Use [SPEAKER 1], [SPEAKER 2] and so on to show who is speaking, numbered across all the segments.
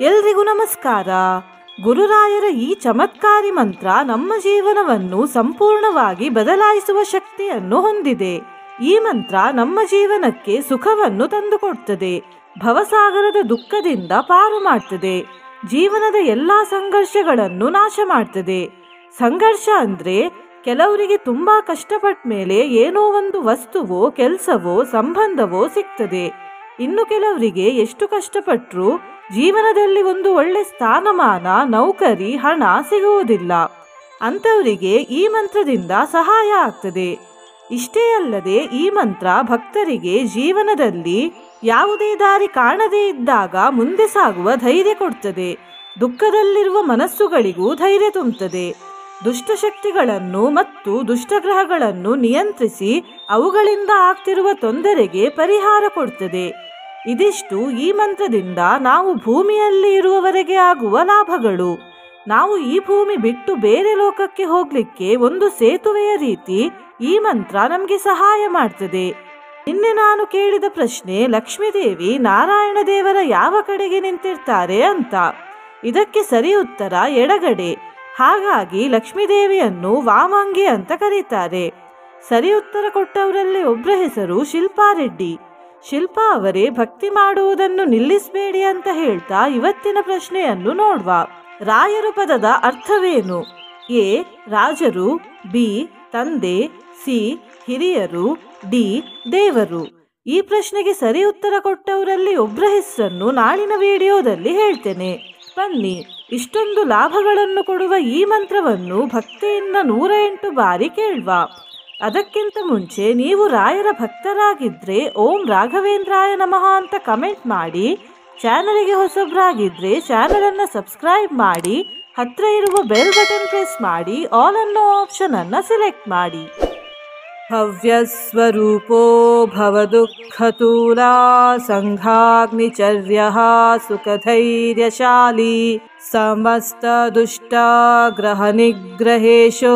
[SPEAKER 1] ಎಲ್ರಿಗೂ ನಮಸ್ಕಾರ. ಗುರುರಾಯರ ಈ ಚಮತ್ಕಾರಿ ಮಂತ್ರ ನಮ್ಮ ಜೀವನವನ್ನು ಸಂಪೂರ್ಣವಾಗಿ ಬದಲಾಯಿಸುವ ಶಕ್ತಿಯನ್ನು ಹೊಂದಿದೆ. ಈ ಮಂತ್ರ ನಮ್ಮ ಜೀವನಕ್ಕೆ ಸುಖವನ್ನು ತಂದುಕೊಡ್ತದೆ, ಭವಸಾಗರದ ದುಃಖದಿಂದ ಪಾರು ಮಾಡ್ತದೆ, ಜೀವನದ ಎಲ್ಲಾ ಸಂಘರ್ಷಗಳನ್ನು ನಾಶ ಮಾಡ್ತದೆ. ಸಂಘರ್ಷ ಅಂದ್ರೆ ಕೆಲವರಿಗೆ ತುಂಬಾ ಕಷ್ಟಪಟ್ಟ ಮೇಲೆ ಏನೋ ಒಂದು ವಸ್ತುವೋ ಕೆಲಸವೋ ಸಂಬಂಧವೋ ಸಿಗ್ತದೆ. ಇನ್ನು ಕೆಲವರಿಗೆ ಎಷ್ಟು ಕಷ್ಟಪಟ್ಟರೂ ಜೀವನದಲ್ಲಿ ಒಂದು ಒಳ್ಳೆ ಸ್ಥಾನಮಾನ, ನೌಕರಿ, ಹಣ ಸಿಗುವುದಿಲ್ಲ. ಅಂಥವರಿಗೆ ಈ ಮಂತ್ರದಿಂದ ಸಹಾಯ ಆಗ್ತದೆ. ಇಷ್ಟೇ ಅಲ್ಲದೆ ಈ ಮಂತ್ರ ಭಕ್ತರಿಗೆ ಜೀವನದಲ್ಲಿ ಯಾವುದೇ ದಾರಿ ಕಾಣದೇ ಇದ್ದಾಗ ಮುಂದೆ ಸಾಗುವ ಧೈರ್ಯ ಕೊಡ್ತದೆ. ದುಃಖದಲ್ಲಿರುವ ಮನಸ್ಸುಗಳಿಗೂ ಧೈರ್ಯ ತುಂಬುತ್ತದೆ. ದುಷ್ಟಶಕ್ತಿಗಳನ್ನು ಮತ್ತು ದುಷ್ಟಗ್ರಹಗಳನ್ನು ನಿಯಂತ್ರಿಸಿ ಅವುಗಳಿಂದ ಆಗ್ತಿರುವ ತೊಂದರೆಗೆ ಪರಿಹಾರ ಕೊಡ್ತದೆ. ಇದಿಷ್ಟು ಈ ಮಂತ್ರದಿಂದ ನಾವು ಭೂಮಿಯಲ್ಲಿ ಇರುವವರೆಗೆ ಆಗುವ ಲಾಭಗಳು. ನಾವು ಈ ಭೂಮಿ ಬಿಟ್ಟು ಬೇರೆ ಲೋಕಕ್ಕೆ ಹೋಗ್ಲಿಕ್ಕೆ ಒಂದು ಸೇತುವೆಯ ರೀತಿ ಈ ಮಂತ್ರ ನಮಗೆ ಸಹಾಯ ಮಾಡ್ತದೆ. ನಿನ್ನೆ ನಾನು ಕೇಳಿದ ಪ್ರಶ್ನೆ, ಲಕ್ಷ್ಮೀದೇವಿ ನಾರಾಯಣ ದೇವರ ಯಾವ ಕಡೆಗೆ ನಿಂತಿರ್ತಾರೆ ಅಂತ. ಇದಕ್ಕೆ ಸರಿ ಉತ್ತರ ಎಡಗಡೆ. ಹಾಗಾಗಿ ಲಕ್ಷ್ಮೀದೇವಿಯನ್ನು ವಾಮಾಂಗಿ ಅಂತ ಕರೀತಾರೆ. ಸರಿ ಉತ್ತರ ಕೊಟ್ಟವರಲ್ಲಿ ಒಬ್ಬರ ಹೆಸರು ಶಿಲ್ಪಾ ರೆಡ್ಡಿ. ಶಿಲ್ಪಾ ಅವರೇ ಭಕ್ತಿ ಮಾಡುವುದನ್ನು ನಿಲ್ಲಿಸಬೇಡಿ ಅಂತ ಹೇಳ್ತಾ ಇವತ್ತಿನ ಪ್ರಶ್ನೆಯನ್ನು ನೋಡುವ. ರಾಯರು ಪದದ ಅರ್ಥವೇನು? ಎ. ರಾಜರು, ಬಿ. ತಂದೆ, ಸಿ. ಹಿರಿಯರು, ಡಿ. ದೇವರು. ಈ ಪ್ರಶ್ನೆಗೆ ಸರಿ ಉತ್ತರ ಕೊಟ್ಟವರಲ್ಲಿ ಒಬ್ಬರ ಹೆಸರನ್ನು ನಾಳಿನ ವಿಡಿಯೋದಲ್ಲಿ ಹೇಳ್ತೇನೆ. ಬನ್ನಿ, ಇಷ್ಟೊಂದು ಲಾಭಗಳನ್ನು ಕೊಡುವ ಈ ಮಂತ್ರವನ್ನು ಭಕ್ತಿಯಿಂದ 108 ಬಾರಿ ಕೇಳುವ. ಅದಕ್ಕಿಂತ ಮುಂಚೆ ನೀವು ರಾಯರ ಭಕ್ತರಾಗಿದ್ದರೆ ಓಂ ರಾಘವೇಂದ್ರಾಯ ನಮಃ ಅಂತ ಕಮೆಂಟ್ ಮಾಡಿ, ಚಾನಲಿಗೆ ಹೊಸಬ್ರಾಗಿದ್ದರೆ ಚಾನಲನ್ನು ಸಬ್ಸ್ಕ್ರೈಬ್ ಮಾಡಿ, ಹತ್ತಿರ ಇರುವ ಬೆಲ್ ಬಟನ್ ಪ್ರೆಸ್ ಮಾಡಿ, ಆಲ್ ಅನ್ನೋ ಆಪ್ಷನ್ ಅನ್ನು ಸೆಲೆಕ್ಟ್ ಮಾಡಿ. ಭವ್ಯಸ್ವರೂಪೋ ಭವದುಃಖತೂಲಾ ಸಂಘಾಗ್ನಿಚರ್ಯಃ ಸುಖಧೈರ್ಯಶಾಲಿ ಸಮಸ್ತ ದುಷ್ಟಾಗ್ರಹ ನಿಗ್ರಹೇಶೋ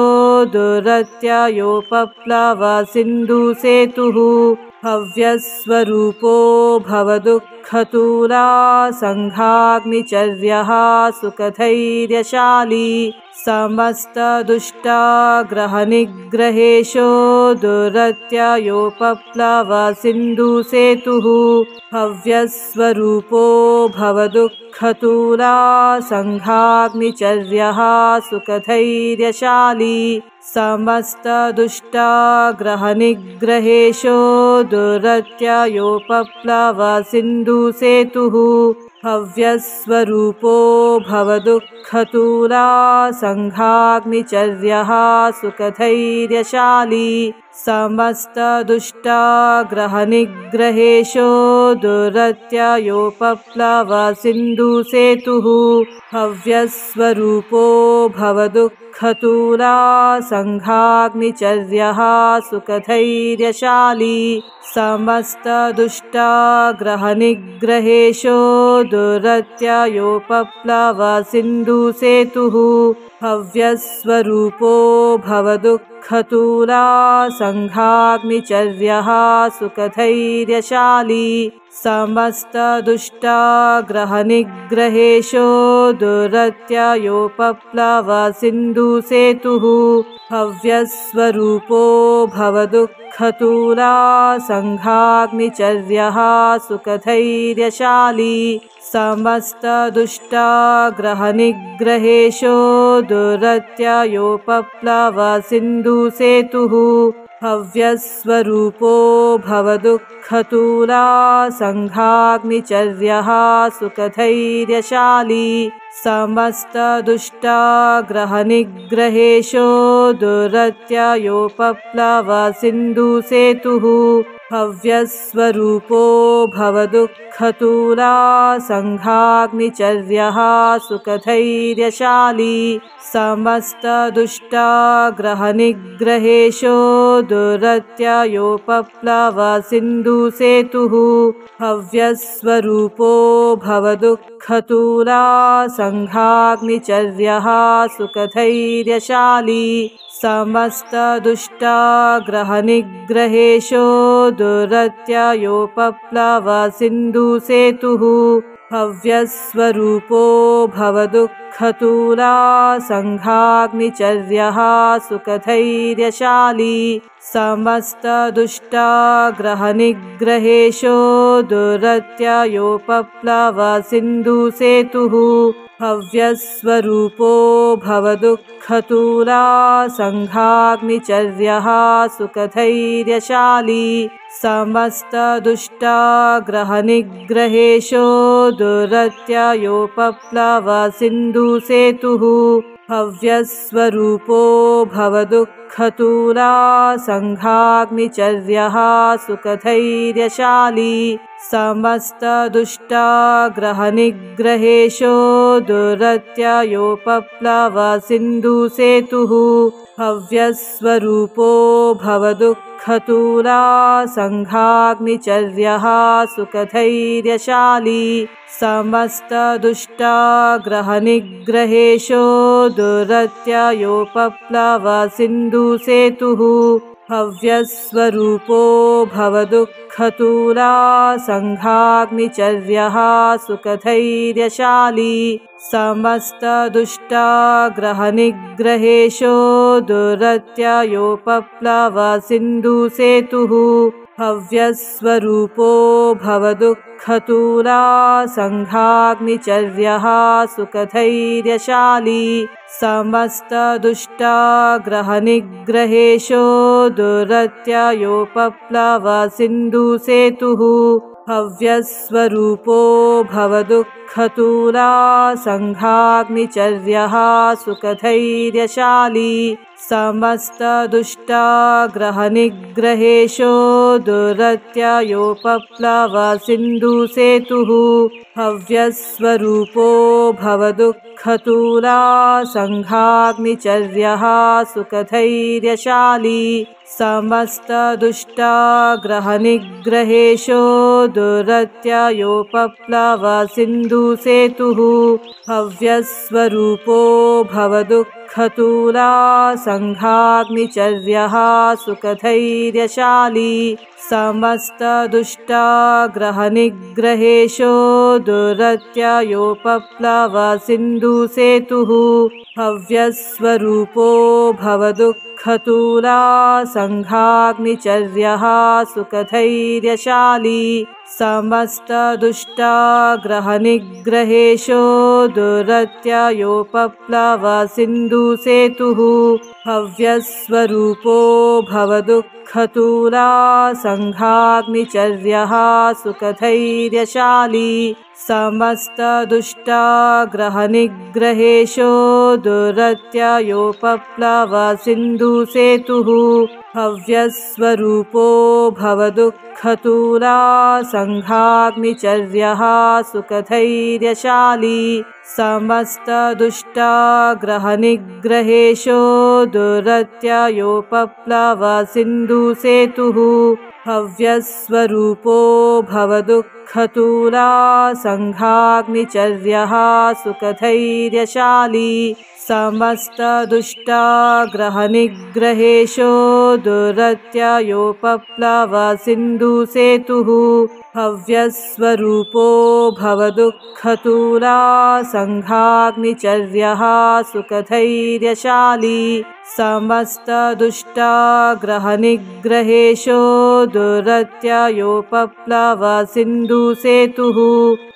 [SPEAKER 1] ದುರತ್ಯಯೋಪಪ್ಲವ ಸಿಂಧು ಸೇತುಃ. ಭವ್ಯಸ್ವರೂಪೋ ಭವದುಃಖತೂಲಾ ಸಂಘಾಗ್ನಿಚರ್ಯಃ ಸುಖಧೈರ್ಯಶಾಲಿ ಸಮಸ್ತ ದುಷ್ಟಾಗ್ರಹ ನಿಗ್ರಹೇಶೋ ದುರತ್ಯಯೋಪಪ್ಲವ ಸಿಂಧು ಸೇತುಃ. ಭವ್ಯಸ್ವರೂಪೋ ಭವದುಃಖತೂಲಾ ಸಂಘಾಗ್ನಿಚರ್ಯಃ ಸುಖಧೈರ್ಯಶಾಲಿ ಸಮಸ್ತ ದುಷ್ಟಾಗ್ರಹ ನಿಗ್ರಹೇಶೋ ದುರತ್ಯಯೋಪಪ್ಲವ ಸಿಂಧು ಸೇತುಃ. ಭವ್ಯಸ್ವರೂಪೋ ಭವದುಃಖತೂಲಾ ಸಂಘಾಗ್ನಿಚರ್ಯಃ ಸುಖಧೈರ್ಯಶಾಲಿ ಸಮಸ್ತ ದುಷ್ಟಾಗ್ರಹ ನಿಗ್ರಹೇಶೋ ದುರತ್ಯಯೋಪಪ್ಲವ ಸಿಂಧು ಸೇತುಃ. ಭವ್ಯಸ್ವರೂಪೋ ಭವದುಃಖತೂಲಾ ಸಂಘಾಗ್ನಿಚರ್ಯಃ ಸುಖಧೈರ್ಯಶಾಲಿ ಸಮಸ್ತ ದುಷ್ಟಾಗ್ರಹ ನಿಗ್ರಹೇಶೋ ದುರತ್ಯಯೋಪಪ್ಲವ ಸಿಂಧು ಸೇತುಃ. ಭವ್ಯಸ್ವರೂಪೋ ಭವದುಃಖತೂಲಾ ಸಂಘಾಗ್ನಿಚರ್ಯಃ ಸುಖಧೈರ್ಯಶಾಲಿ ಸಮಸ್ತ ದುಷ್ಟಾಗ್ರಹ ನಿಗ್ರಹೇಶೋ ದುರತ್ಯಯೋಪಪ್ಲವ ಸಿಂಧು ಸೇತುಃ. ಭವ್ಯಸ್ವರೂಪೋ ಭವದುಃಖತೂಲಾ ಸಂಘಾಗ್ನಿಚರ್ಯಃ ಸುಖಧೈರ್ಯಶಾಲಿ ಸಮಸ್ತ ದುಷ್ಟಾಗ್ರಹ ನಿಗ್ರಹೇಶೋ ದುರತ್ಯಯೋಪಪ್ಲವ ಸಿಂಧು ಸೇತುಃ. ಭವ್ಯಸ್ವರೂಪೋ ಭವದುಃಖತೂಲಾ ಸಂಘಾಗ್ನಿಚರ್ಯಃ ಸುಖಧೈರ್ಯಶಾಲಿ ಸಮಸ್ತ ದುಷ್ಟಾಗ್ರಹ ನಿಗ್ರಹೇಶೋ ದುರತ್ಯಯೋಪಪ್ಲವ ಸಿಂಧು ಸೇತುಃ. ಭವ್ಯಸ್ವರೂಪೋ ಭವದುಃಖತೂಲಾ ಸಂಘಾಗ್ನಿಚರ್ಯಃ ಸುಖಧೈರ್ಯಶಾಲಿ ಸಮಸ್ತ ದುಷ್ಟಾಗ್ರಹ ನಿಗ್ರಹೇಶೋ ದುರತ್ಯಯೋಪಪ್ಲವ ಸಿಂಧು ಸೇತುಃ. ಭವ್ಯಸ್ವರೂಪೋ ಭವದುಃಖತೂಲಾ ಸಂಘಾಗ್ನಿಚರ್ಯಃ ಸುಖಧೈರ್ಯಶಾಲಿ ಸಮಸ್ತ ದುಷ್ಟಾಗ್ರಹ ನಿಗ್ರಹೇಶೋ ದುರತ್ಯಯೋಪಪ್ಲವ ಸಿಂಧು ಸೇತುಃ. भव्यस्वरूपो भवदुःखतूला सङ्घाग्निचर्यः सुखधैर्यशाली समस्तदुष्टाग्रहनिग्रहेशो दुरत्ययोपप्लवसिन्धुसेतुः भव्यस्वरूपो भवदुःखतूला सङ्घाग्निचर्यः सुखधैर्यशाली समस्तदुष्टाग्रहनिग्रहेशो दुरत्ययोपप्लवसिन्धुसेतुः भव्यस्वरूपो भवदुःखतूला सङ्घाग्निचर्यः सुखधैर्यशाली समस्तदुष्टाग्रहनिग्रहेशो दुरत्ययोपप्लवसिन्धुसेतुः भव्यस्वरूपो भवदुःखतूला सङ्घाग्निचर्यः सुखधैर्यशाली समस्तदुष्टाग्रहनिग्रहेशो दुरत्ययोपप्लवसिन्धुसेतुः भव्यस्वरूपो भवदुःखतूला सङ्घाग्निचर्यः सुखधैर्यशाली समस्तदुष्टाग्रहनिग्रहेशो दुरत्ययोपप्लवसिन्धुसेतुः भव्यस्वरूपो भवदुःखतूला सङ्घाग्निचर्यः सुखधैर्यशाली समस्तदुष्टाग्रहनिग्रहेशो दुरत्ययोपप्लवसिन्धुसेतुः भव्यस्वरूपो भवदुःखतूला सङ्घाग्निचर्यः सुखधैर्यशाली समस्तदुष्टाग्रहनिग्रहेशो दुरत्ययोपप्लवसिन्धुसेतुः भव्यस्वरूपो भवदुःखतूला सङ्घाग्निचर्यः सुखधैर्यशाली समस्तदुष्टाग्रहनिग्रहेशो दुरत्ययोपप्लवसिन्धुसेतुः भव्यस्वरूपो भवदुःखतूला सङ्घाग्निचर्यः सुखधैर्यशाली समस्तदुष्टाग्रहनिग्रहेशो दुरत्ययोपप्लवसिन्धुसेतुः भव्यस्वरूपो भवदुःखतूला सङ्घाग्निचर्यः सुखधैर्यशाली समस्तदुष्टाग्रहनिग्रहेशो दुरत्ययोपप्लवसिन्धुसेतुः भव्यस्वरूपो भवदुःखतूला सङ्घाग्निचर्यः सुखधैर्यशाली समस्तदुष्टाग्रहनिग्रहेशो दुरत्ययोपप्लवसिन्धुसेतुः भव्यस्वरूपो भवदुःखतूला सङ्घाग्निचर्यः सुखधैर्यशाली समस्तदुष्टाग्रहनिग्रहेशो दुरत्ययोपप्लवसिन्धुसेतुः भव्यस्वरूपो भवदुःखतूला सङ्घाग्निचर्यः सुखधैर्यशाली समस्तदुष्टाग्रहनिग्रहेशो दुरत्ययोपप्लवसिन्धुसेतुः भव्यस्वरूपो भवदुःखतूला सङ्घाग्निचर्यः सुखधैर्यशाली समस्तदुष्टाग्रहनिग्रहेशो दुरत्ययोपप्लवसिन्धुसेतुः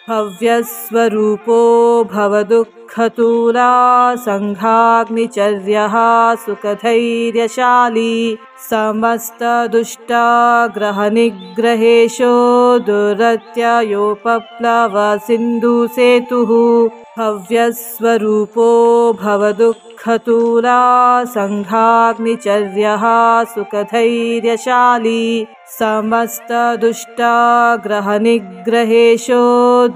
[SPEAKER 1] भव्यस्वरूपो भवदुःखतूला सङ्घाग्निचर्यः सुखधैर्यशाली समस्तदुष्टाग्रहनिग्रहेशो दुरत्ययोपप्लवसिन्धुसेतुः भव्यस्वरूपो भवदुःखतूला सङ्घाग्निचर्यः सुखधैर्यशाली समस्तदुष्टाग्रहनिग्रहेशो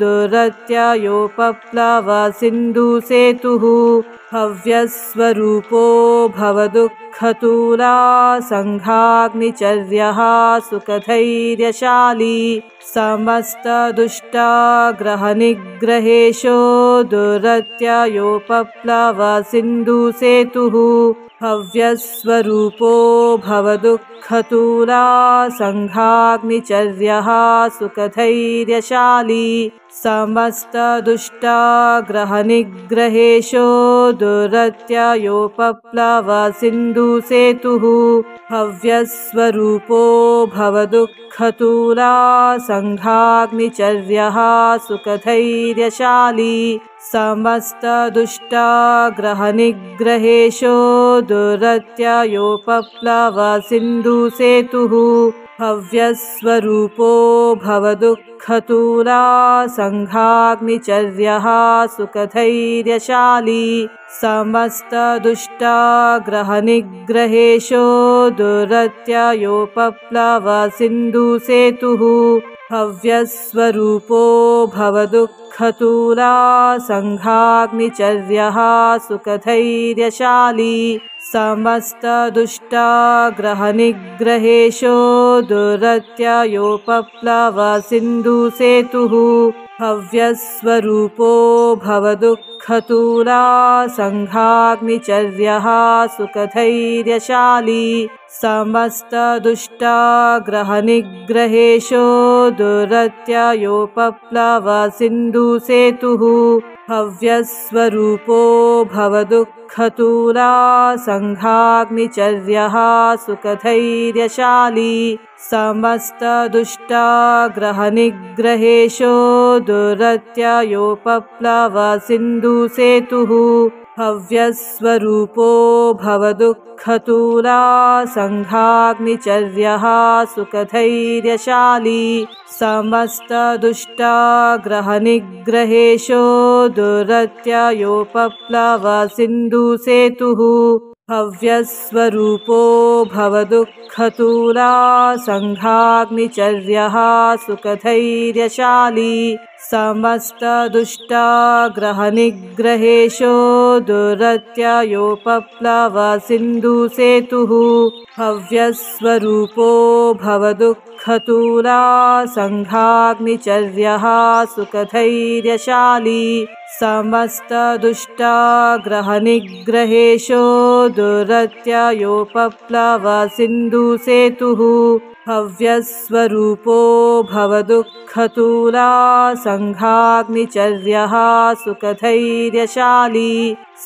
[SPEAKER 1] दुरत्ययोपप्लवसिन्धुसेतुः भव्यस्वरूपो भवदुःखतूला सङ्घाग्निचर्यः सुखधैर्यशाली समस्तदुष्टाग्रहनिग्रहेशो दुरत्ययोपप्लवसिन्धुसेतुः हव्यस्वरूपो भवदुःखतूला संघाग्निचर्यः सुखधैर्यशाली समस्तदुष्टाग्रहनिग्रहेशो दुरत्ययोपप्लवसिन्धुसेतुः हव्यस्वरूपो भवदुःखतूला संघाग्निचर्यः सुखधैर्यशाली समस्तदुष्टाग्रहनिग्रहेशो दुरत्ययोपप्लवसिन्धुसेतुः हव्यस्वरूपो भवदुःखतूला संघाग्निचर्यः सुखधैर्यशाली समस्तदुष्टाग्रहनिग्रहेशो दुरत्ययोपप्लवसिन्धुसेतुः हव्यस्वरूपो भवदुःखतूला संघाग्निचर्यः सुखधैर्यशाली समस्तदुष्टाग्रहनिग्रहेशो दुरत्ययोपप्लवसिन्धुसेतुः हव्यस्वरूपो भवदुःखतूला संघाग्निचर्यः सुखधैर्यशाली समस्तदुष्टाग्रहनिग्रहेशो दुरत्ययोपप्लवसिन्धुसेतुः हव्यस्वरूपो भवदुःखतूला संघाग्निचर्यः सुखधैर्यशाली समस्तदुष्टाग्रहनिग्रहेशो दुरत्ययोपप्लवसिन्धुसेतुः हव्यस्वरूपो भवदुःखतूला संघाग्निचर्यः सुखधैर्यशाली समस्तदुष्टाग्रहनिग्रहेशो दुरत्ययोपप्लवसिन्धुसेतुः हव्यस्वरूपो भवदुःखतूला संघाग्निचर्यः सुखधैर्यशाली समस्तदुष्टाग्रहनिग्रहेशो दुरत्ययोपप्लवसिन्धुसेतुः हव्यस्वरूपो भवदुःखतूला संघाग्निचर्यः सुखधैर्यशाली समस्तदुष्टाग्रहनिग्रहेशो दुरत्ययोपप्लवसिन्धुसेतुः हव्यस्वरूपो भवदुःखतूला संघाग्निचर्यः सुखधैर्यशाली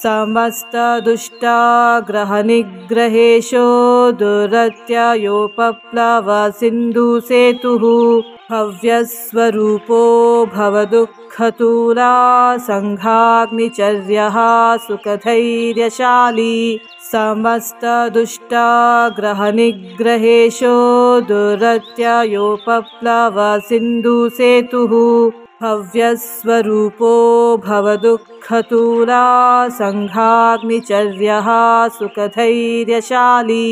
[SPEAKER 1] समस्तदुष्टाग्रहनिग्रहेशो दुरत्ययोपप्लवसिन्धुसेतुः हव्यस्वरूपो भवदुःखतूला संघाग्निचर्यः सुखधैर्यशाली समस्तदुष्टाग्रहनिग्रहेशो दुरत्ययोपप्लवसिन्धुसेतुः हव्यस्वरूपो भवदुःखतूला संघाग्निचर्यः सुखधैर्यशाली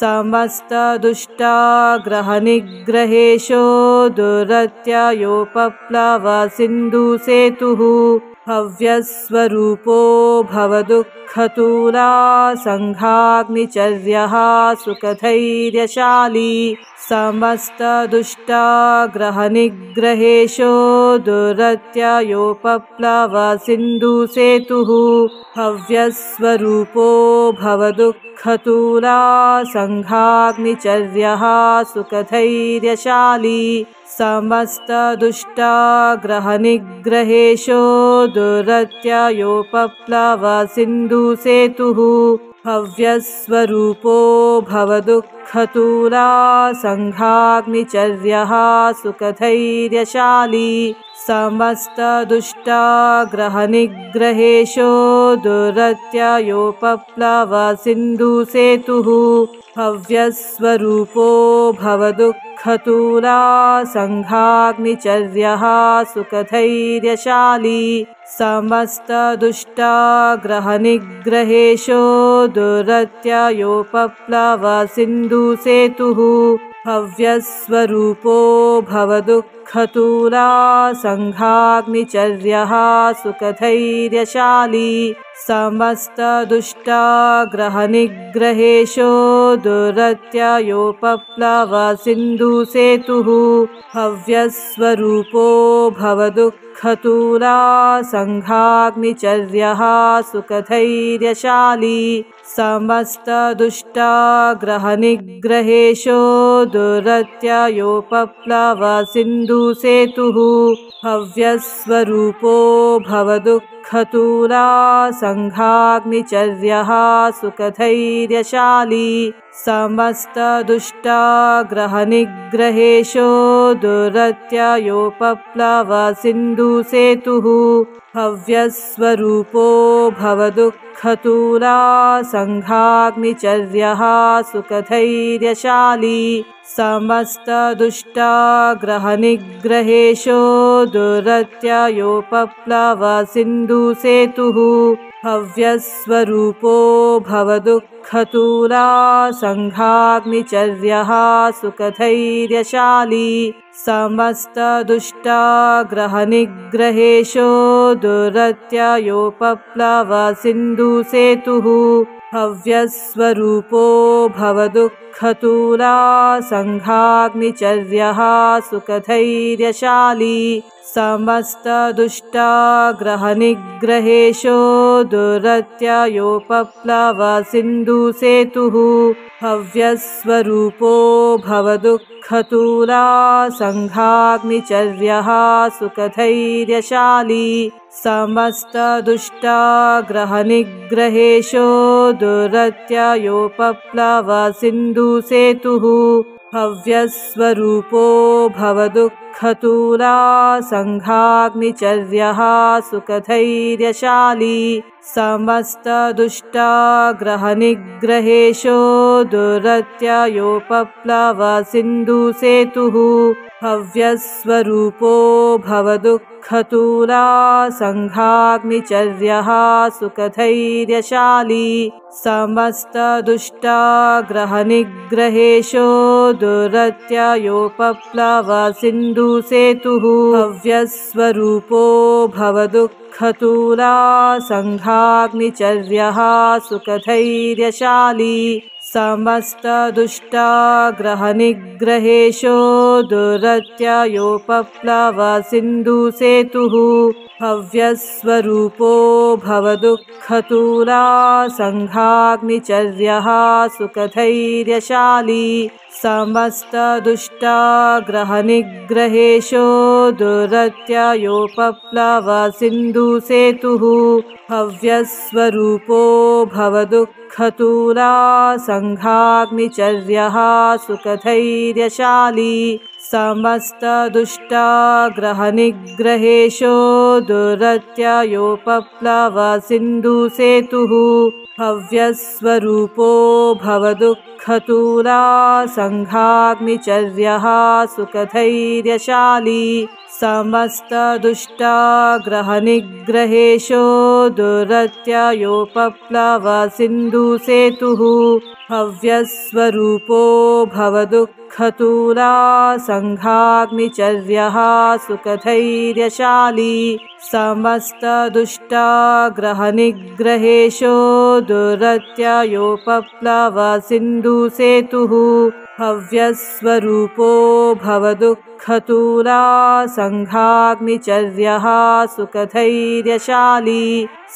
[SPEAKER 1] समस्तदुष्टाग्रहनिग्रहेशो दुरत्ययोपप्लवसिन्धुसेतुः हव्यस्वरूपो भवदुःखतूला संघाग्निचर्यः सुखधैर्यशाली समस्तदुष्टाग्रहनिग्रहेशो दुरत्ययोपप्लवसिन्धुसेतुः हव्यस्वरूपो भवदुःखतूला संघाग्निचर्यः सुखधैर्यशाली समस्तदुष्टाग्रहनिग्रहेशो दुरत्ययोपप्लवसिन्धुसेतुः हव्यस्वरूपो भवदुःखतूला संघाग्निचर्यः सुखधैर्यशाली समस्तदुष्टाग्रहनिग्रहेशो दुरत्ययोपप्लवसिन्धुसेतुः हव्यस्वरूपो भवदुःखतूला संघाग्निचर्यः सुखधैर्यशाली समस्तदुष्टाग्रहनिग्रहेशो दुरत्ययोपप्लवसिन्धुसेतुः हव्यस्वरूपो भवदुःखतूला संघाग्निचर्यः सुखधैर्यशाली समस्तदुष्टाग्रहनिग्रहेशो दुरत्ययोपप्लवसिन्धुसेतुः हव्यस्वरूपो भवदुःखतूला संघाग्निचर्यः सुखधैर्यशाली समस्तदुष्टाग्रहनिग्रहेशो दुरत्ययोपप्लवसिन्धुसेतुः हव्यस्वरूपो भवदुःखतूला सङ्घाग्निचर्यः सुखधैर्यशाली समस्तदुष्टाग्रहनिग्रहेशो दुरत्ययोपप्लवसिन्धुसेतुः हव्यस्वरूपो भवदुःखतूला सङ्घाग्निचर्यः सुखधैर्यशाली समस्तदुष्टाग्रहनिग्रहेशो दुरत्ययोपप्लवसिन्धुसेतुः हव्यस्वरूपो भवदुःखतूला सङ्घाग्निचर्यः सुखधैर्यशाली समस्तदुष्टाग्रहनिग्रहेशो दुरत्ययोपप्लवसिन्धुसेतुः हव्यस्वरूपो भवदुःखतूला सङ्घाग्निचर्यः सुखधैर्यशाली समस्तदुष्टाग्रहनिग्रहेशो दुरत्ययोपप्लवसिन्धुसेतुः हव्यस्वरूपो भवदुःखतूला सङ्घाग्निचर्यः सुखधैर्यशाली समस्तदुष्टाग्रहनिग्रहेशो दुरत्ययोपप्लवसिन्धुसेतुः हव्यस्वरूपो भवदुःखतूला सङ्घाग्निचर्यः सुखधैर्यशाली समस्तदुष्टाग्रहनिग्रहेशो दुरत्ययोपप्लवसिन्धुसेतुः हव्यस्वरूपो भवदुःखतूला सङ्घाग्निचर्यः सुखधैर्यशाली समस्तदुष्टाग्रहनिग्रहेशो दुरत्ययोपप्लवसिन्धुसेतुः हव्यस्वरूपो भवदुःखतूला सङ्घाग्निचर्यः सुखधैर्यशाली समस्तदुष्टाग्रहनिग्रहेशो दुरत्ययोपप्लवसिन्धुसेतुः हव्यस्वरूपो भवदुःखतूला सङ्घाग्निचर्यः सुखधैर्यशाली समस्तदुष्टाग्रहनिग्रहेशो दुरत्ययोपप्लवसिन्धुसेतुः हव्यस्वरूपो भवदुःखतूला सङ्घाग्निचर्यः सुखधैर्यशाली समस्तदुष्टाग्रहनिग्रहेशो दुरत्ययोपप्लवसिन्धुसेतुः हव्यस्वरूपो भवदुःखतूला सङ्घाग्निचर्यः सुखधैर्यशाली समस्तदुष्टाग्रहनिग्रहेशो दुरत्ययोपप्लवसिन्धुसेतुः हव्यस्वरूपो भवदुःखतूला सङ्घाग्निचर्यः सुखधैर्यशाली समस्तदुष्टाग्रहनिग्रहेशो दुरत्ययोपप्लवसिन्धुसेतुः हव्यस्वरूपो भवदुःखतूला सङ्घाग्निचर्यः सुखधैर्यशाली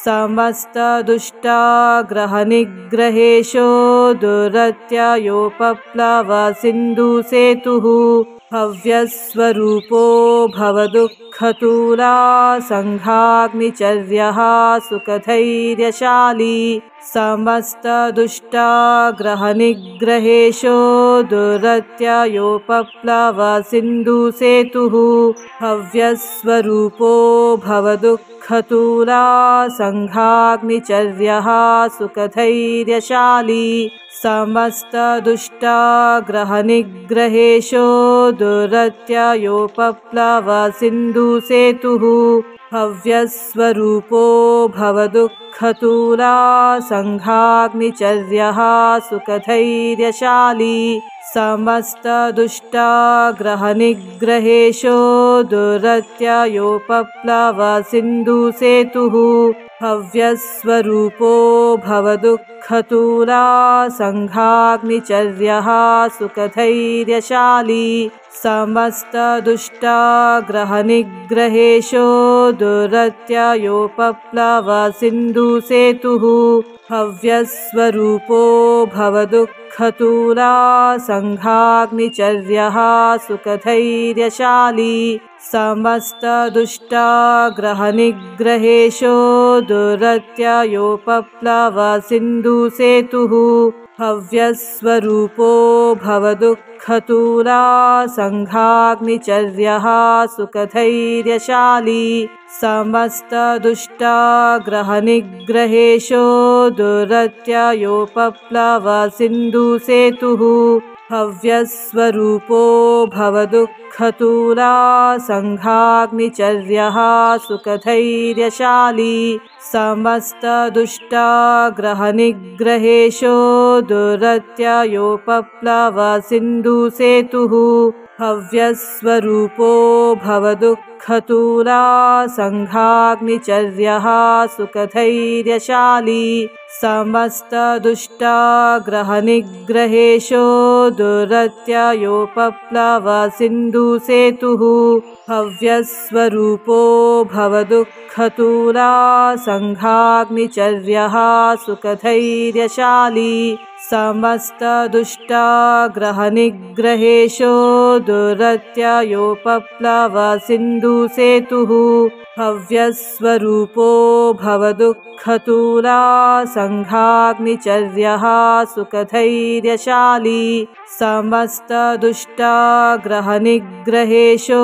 [SPEAKER 1] समस्तदुष्टाग्रहनिग्रहेशो दुरत्ययोपप्लवसिन्धुसेतुः हव्यस्वरूपो भवदुःखतूला सङ्घाग्निचर्यः सुखधैर्यशाली समस्तदुष्टाग्रहनिग्रहेशो दुरत्ययोपप्लवसिन्धुसेतुः हव्यस्वरूपो भवदुःखतूला सङ्घाग्निचर्यः सुखधैर्यशाली समस्तदुष्टाग्रहनिग्रहेशो दुरत्ययोपप्लवसिन्धुसेतुः हव्यस्वरूपो भवदुःखतूला सङ्घाग्निचर्यः सुखधैर्यशाली समस्तदुष्टाग्रहनिग्रहेशो दुरत्ययोपप्लवसिन्धुसेतुः हव्यस्वरूपो भवदुःखतूला सङ्घाग्निचर्यः सुखधैर्यशाली समस्तदुष्टाग्रहनिग्रहेशो दुरत्ययोपप्लव सिन्धुसेतुः हव्यस्वरूपो भवदुःखतूला सङ्घाग्निचर्यः सुखधैर्यशाली समस्तदुष्टाग्रहनिग्रहेशो दुरत्ययोपप्लव सिन्धुसेतुः हव्यस्वरूपो भवदुःखतूला सङ्घाग्निचर्यः सुखधैर्यशाली समस्तदुष्टाग्रहनिग्रहेशो दुरत्ययोपप्लव सिन्धुसेतुः हव्यस्वरूपो भवदुःखतूला सङ्घाग्निचर्यः सुखधैर्यशाली समस्तदुष्टाग्रहनिग्रहेशो दुरत्ययोपप्लव सिन्धुसेतुः हव्यस्वरूपो भवदुःखतूला सङ्घाग्निचर्यः सुखधैर्यशाली समस्तदुष्टाग्रहनिग्रहेशो दुरत्ययोपप्लव सिन्धुसेतुः हव्यस्वरूपो भवदुःखतूला सङ्घाग्निचर्यः सुखधैर्यशाली समस्तदुष्टाग्रहनिग्रहेशो दुरत्ययोपप्लव सिन्धुसेतुः हव्यस्वरूपो भवदुःखतूला सङ्घाग्निचर्यः सुखधैर्यशाली समस्तदुष्टाग्रहनिग्रहेशो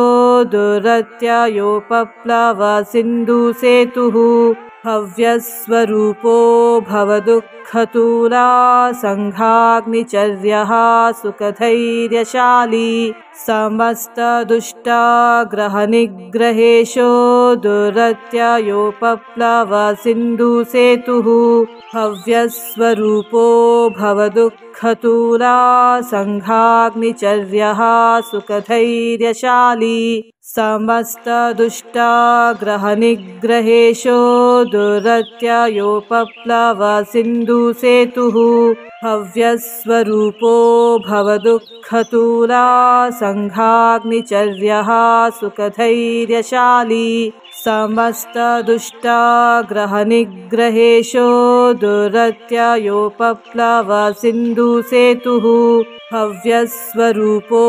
[SPEAKER 1] दुरत्ययोपप्लव सिन्धुसेतुः हव्यस्वरूपो भवदुःखतूला सङ्घाग्निचर्यः सुखधैर्यशाली समस्तदुष्टाग्रहनिग्रहेशो दुरत्ययोपप्लव सिन्धुसेतुः हव्यस्वरूपो भवदुःखतूला सङ्घाग्निचर्यः सुखधैर्यशाली समस्तदुष्टाग्रहनिग्रहेशो दुरत्ययोपप्लव सिन्धुसेतुः हव्यस्वरूपो भवदुःखतूला सङ्घाग्निचर्यः सुखधैर्यशाली समस्तदुष्टाग्रहनिग्रहेशो दुरत्ययोपप्लव सिन्धुसेतुः हव्यस्वरूपो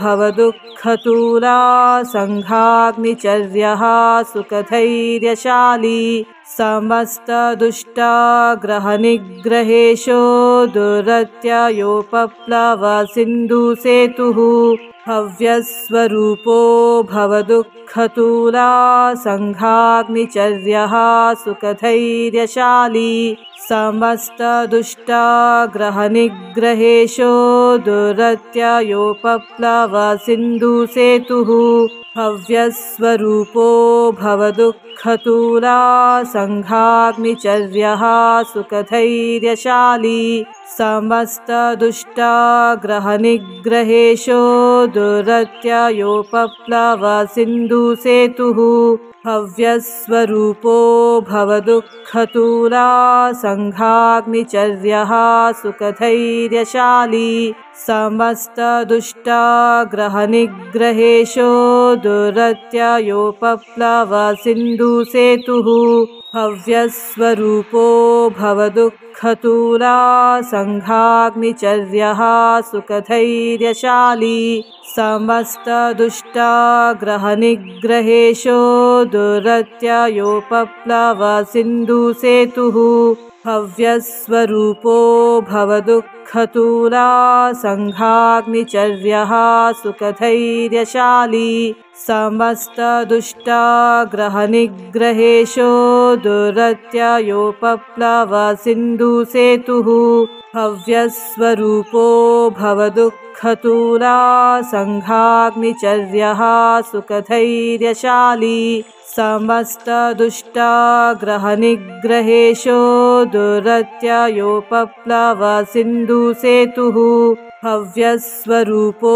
[SPEAKER 1] भवदुःखतूला सङ्घाग्निचर्यः सुखधैर्यशाली समस्तदुष्टाग्रहनिग्रहेशो दुरत्ययोपप्लव सिन्धुसेतुः हव्यस्वरूपो भवदुःखतूला सङ्घाग्निचर्यः सुखधैर्यशाली समस्तदुष्टाग्रहनिग्रहेशो दुरत्ययोपप्लव सिन्धुसेतुः हव्यस्वरूपो भवदुःखतूला सङ्घाग्निचर्यः सुखधैर्यशाली समस्तदुष्टाग्रहनिग्रहेशो दुरत्ययोपप्लव सिन्धुसेतुः हव्यस्वरूपो भवदुःखतूला सङ्घाग्निचर्यः सुखधैर्यशाली समस्तदुष्टाग्रहनिग्रहेशो दुरत्ययोपप्लव सिन्धुसेतुः हव्यस्वरूपो भवदुःखतूला सङ्घाग्निचर्यः सुखधैर्यशाली समस्तदुष्टाग्रहनिग्रहेशो दुरत्ययोपप्लव सिन्धुसेतुः हव्यस्वरूपो भवदुःखतूला सङ्घाग्निचर्यः सुखधैर्यशाली समस्तदुष्टाग्रहनिग्रहेशो दुरत्ययोपप्लव सिन्धुसेतुः हव्यस्वरूपो भवदुःखतूला सङ्घाग्निचर्यः सुखधैर्यशाली समस्तदुष्टाग्रहनिग्रहेशो दुरत्ययोपप्लव सिन्धुसेतुः हव्यस्वरूपो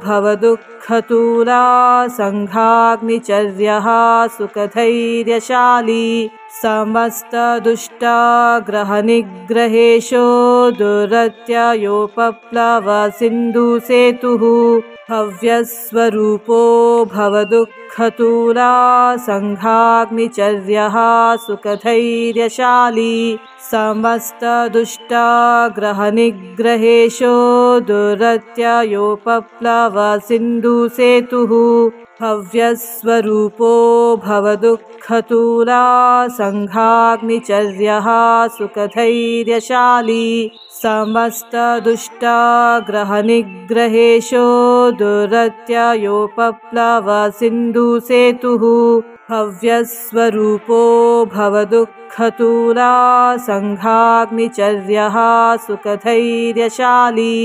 [SPEAKER 1] भवदुःखतूला सङ्घाग्निचर्यः सुखधैर्यशाली समस्तदुष्टाग्रहनिग्रहेशो दुरत्ययोपप्लव सिन्धुसेतुः हव्यस्वरूपो भवदुःखतूला संघाग्निचर्यः सुखधैर्यशाली समस्तदुष्टाग्रहनिग्रहेशो दुरत्ययोपप्लव सिन्धुसेतुः हव्यस्वरूपो भवदुःखतूला संघाग्निचर्यः सुखधैर्यशाली समस्तदुष्टाग्रहनिग्रहेशो दुरत्ययोपप्लव सिन्धुसेतुः हव्यस्वरूपो भवदुःखतूला संघाग्निचर्यः सुखधैर्यशाली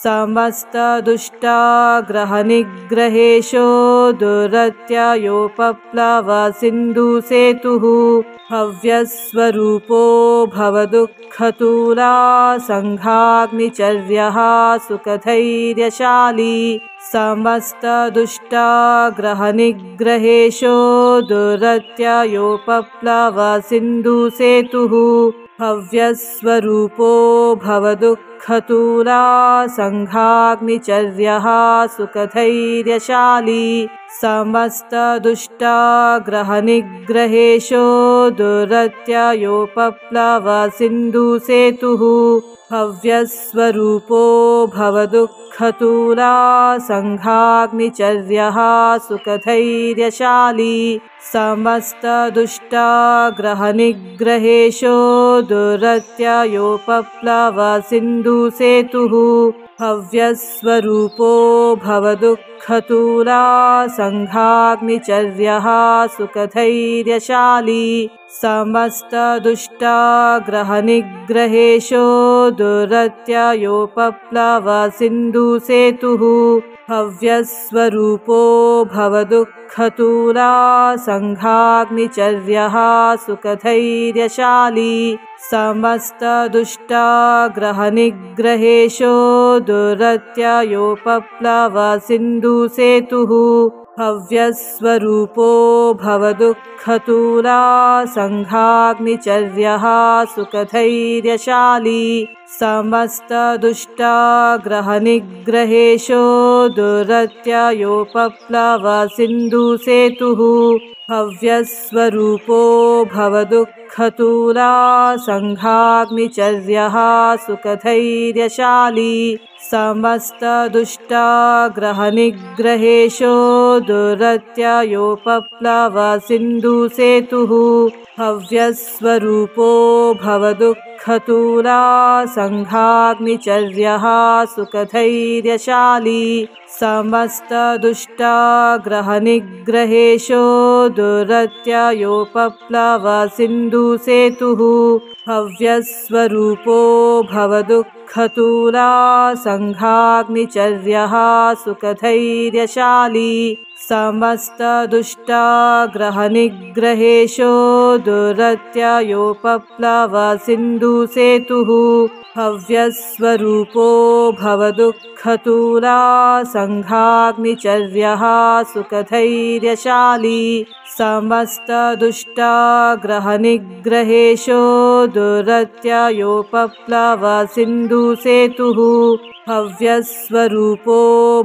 [SPEAKER 1] समस्तदुष्टाग्रहनिग्रहेशो दुरत्ययोपप्लव सिन्धुसेतुः हव्यस्वरूपो भवदुःखतूला संघाग्निचर्यः सुखधैर्यशाली समस्तदुष्टाग्रहनिग्रहेशो दुरत्ययोपप्लव सिन्धुसेतुः हव्यस्वरूपो भवदुःखतूला संघाग्निचर्यः सुखधैर्यशाली समस्तदुष्टाग्रहनिग्रहेशो दुरत्ययोपप्लव सिन्धुसेतुः हव्यस्वरूपो भवदुःखतूला संघाग्निचर्यः सुखधैर्यशाली समस्तदुष्टाग्रहनिग्रहेशो दुरत्ययोपप्लव सिन्धुसेतुः हव्यस्वरूपो भवदुःखतूला संघाग्निचर्यः सुखधैर्यशाली समस्तदुष्टाग्रहनिग्रहेशो दुरत्ययोपप्लव सिन्धुसेतुः हव्यस्वरूपो भवदुःखतूला संघाग्निचर्यः सुखधैर्यशाली समस्तदुष्टाग्रहनिग्रहेशो दुरत्ययोपप्लव सिन्धुसेतुः हव्यस्वरूपो भवदुःखतूला संघाग्निचर्यः सुखधैर्यशाली समस्तदुष्टाग्रहनिग्रहेशो दुरत्ययोपप्लव सिन्धुसेतुः हव्यस्वरूपो भवदुःखतूला संघाग्निचर्यः सुखधैर्यशाली समस्तदुष्टाग्रहनिग्रहेशो दुरत्ययोपप्लव सिन्धुसेतुः हव्यस्वरूपो भवदुःखतूला संघाग्निचर्यः सुखधैर्यशाली समस्तदुष्टाग्रहनिग्रहेशो दुरत्ययोपप्लव सिन्धुसेतुः हव्यस्वरूपो भवदुःखतूला संघाग्निचर्यः सुखधैर्यशाली समस्तदुष्टाग्रहनिग्रहेशो दुरत्ययोपप्लव सिन्धुसेतुः हव्यस्वरूपो भवदुःखतूला संघाग्निचर्यः सुखधैर्यशाली समस्तदुष्टाग्रहनिग्रहेशो दुरत्ययोपप्लव सिन्धुसेतुः हव्यस्वरूपो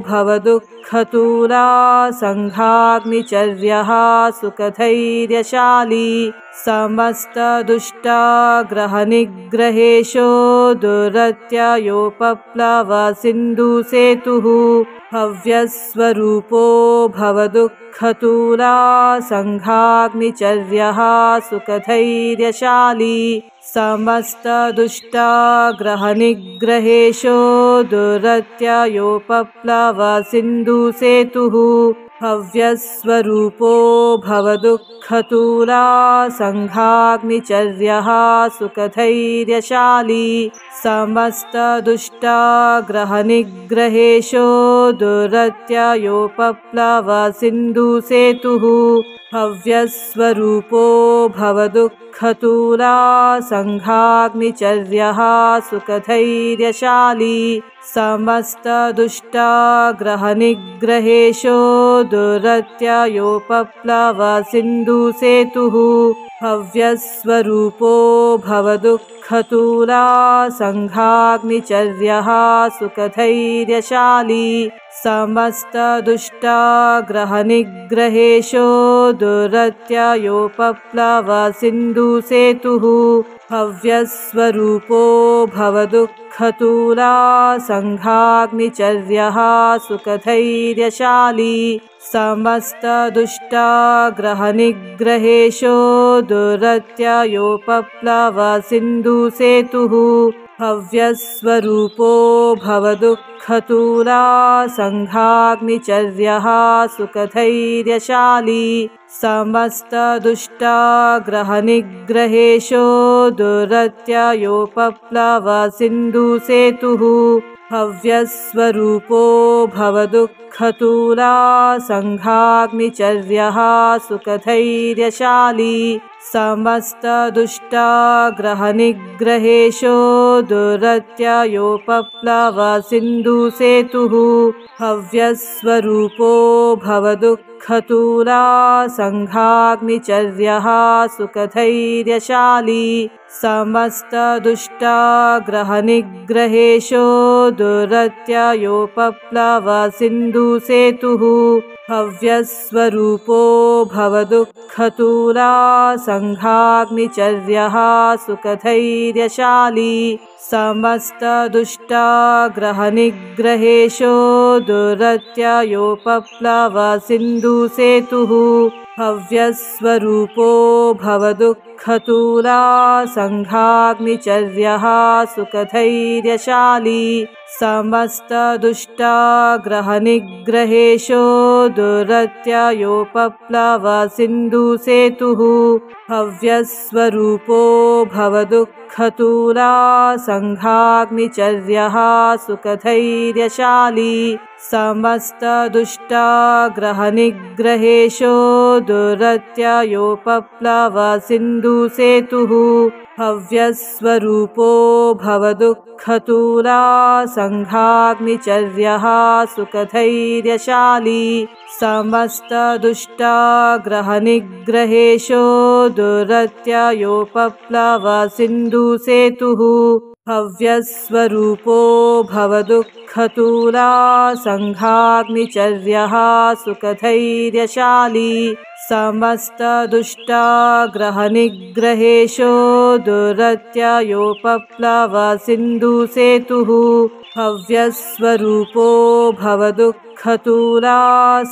[SPEAKER 1] भवदुःखतूला संघाग्निचर्यः सुखधैर्यशाली समस्तदुष्टाग्रहनिग्रहेशो दुरत्ययोपप्लव सिन्धुसेतुः हव्यस्वरूपो भवदुःखतूला संघाग्निचर्यः सुखधैर्यशाली समस्तदुष्टाग्रहनिग्रहेशो दुरत्ययोपप्लव सिन्धुसेतुः हव्यस्वरूपो भवदुःखतूला संघाग्निचर्यः सुखधैर्यशाली समस्तदुष्टाग्रहनिग्रहेशो दुरत्ययोपप्लव सिन्धुसेतुः हव्यस्वरूपो भवदुःखतूला संघाग्निचर्यः सुखधैर्यशाली समस्तदुष्टाग्रहनिग्रहेशो दुरत्ययोपप्लव सिन्धुसेतुः हव्यस्वरूपो भवदुःखतूला संघाग्निचर्यः सुखधैर्यशाली समस्तदुष्टाग्रहनिग्रहेशो दुरत्ययोपप्लवसिन्धुसेतुः भव्यस्वरूपो भवदुःखतूला सङ्घाग्निचर्यः सुखधैर्यशाली समस्तदुष्टाग्रहनिग्रहेशो दुरत्ययोपप्लवसिन्धुसेतुः भव्यस्वरूपो भवदुःखतूला सङ्घाग्निचर्यः सुखधैर्यशाली समस्तदुष्टाग्रहनिग्रहेशो दुरत्ययोपप्लवसिन्धुसेतुः भव्यस्वरूपो भवदुःखतूला सङ्घाग्निचर्यः सुखधैर्यशाली समस्तदुष्टाग्रहनिग्रहेशो दुरत्ययोपप्लवसिन्धुसेतुः भव्यस्वरूपो भवदुःखतूला सङ्घाग्निचर्यः सुखधैर्यशाली समस्तदुष्टाग्रहनिग्रहेशो दुरत्ययोपप्लवसिन्धुसेतुः भव्यस्वरूपो भवदुःखतूला सङ्घाग्निचर्यः सुखधैर्यशाली समस्तदुष्टाग्रहनिग्रहेशो दुरत्ययोपप्लवसिन्धुसेतुः भव्यस्वरूपो भवदुःखतूला सङ्घाग्निचर्यः सुखधैर्यशाली समस्तदुष्टाग्रहनिग्रहेशो दुरत्ययोपप्लवसिन्धुसेतुः भव्यस्वरूपो भवदुःखतूला सङ्घाग्निचर्यः सुखधैर्यशाली समस्तदुष्टाग्रहनिग्रहेशो दुरत्ययोपप्लवसिन्धुसेतुः भव्यस्वरूपो भवदुःखतूला सङ्घाग्निचर्यः सुखधैर्यशाली समस्तदुष्टाग्रहनिग्रहेशो दुरत्ययोपप्लवसिन्धुसेतुः भव्यस्वरूपो भवदुःखतूला सङ्घाग्निचर्यः सुखधैर्यशाली समस्तदुष्टाग्रहनिग्रहेशो दुरत्ययोपप्लवसिन्धुसेतुः भव्यस्वरूपो भवदुःखतूला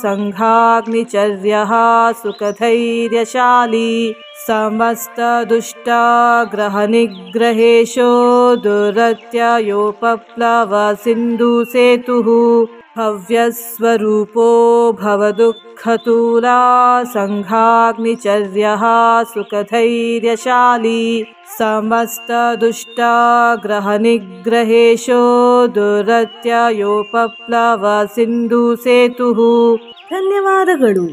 [SPEAKER 1] सङ्घाग्निचर्यः सुखधैर्यशाली समस्तदुष्टाग्रहनिग्रहेशो दुरत्ययोपप्लवसिन्धुसेतुः भव्यस्वरूपो भवदुःखतूला सङ्घाग्निचर्यः सुखधैर्यशाली समस्तदुष्टाग्रहनिग्रहेशो दुरत्ययोपप्लवसिन्धुसेतुः। ಧನ್ಯವಾದಗಳು.